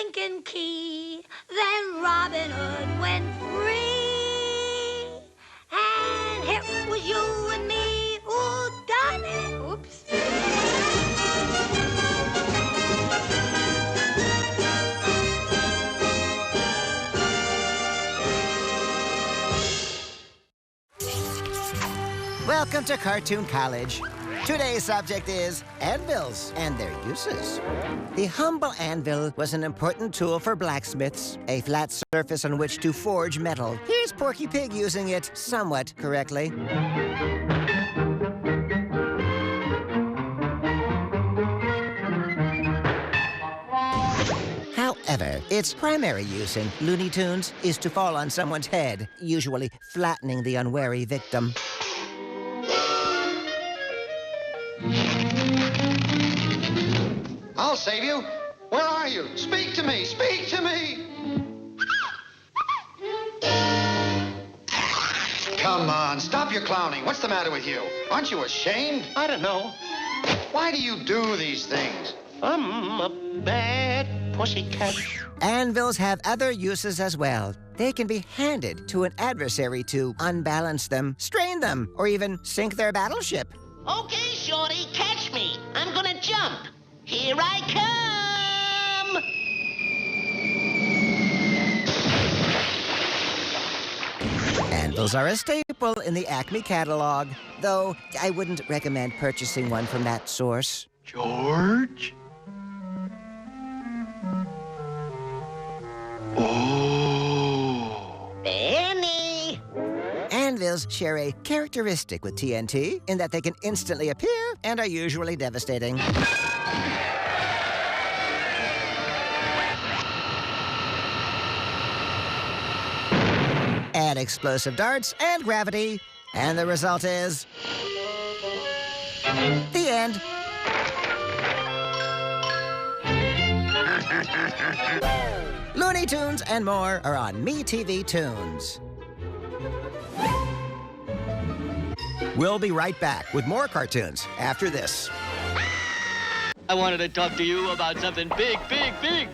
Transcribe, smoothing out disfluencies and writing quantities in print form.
Lincoln Key. Then Robin Hood went free. And it was you and me who done it. Oops. Welcome to Cartoon College. Today's subject is anvils and their uses. The humble anvil was an important tool for blacksmiths, a flat surface on which to forge metal. Here's Porky Pig using it somewhat correctly. However, its primary use in Looney Tunes is to fall on someone's head, usually flattening the unwary victim. I'll save you. Where are you? Speak to me. Speak to me. Come on, stop your clowning. What's the matter with you? Aren't you ashamed? I don't know. Why do you do these things? I'm a bad pussycat. Anvils have other uses as well. They can be handed to an adversary to unbalance them, strain them, or even sink their battleship. Okay, Shorty, catch me. I'm gonna jump. Here I come! Anvils are a staple in the Acme catalog, though I wouldn't recommend purchasing one from that source. George? Oh. Benny! Anvils share a characteristic with TNT in that they can instantly appear and are usually devastating. Add explosive darts and gravity, and the result is... the end. Looney Tunes and more are on MeTV Toons. We'll be right back with more cartoons after this. I wanted to talk to you about something big, big, big.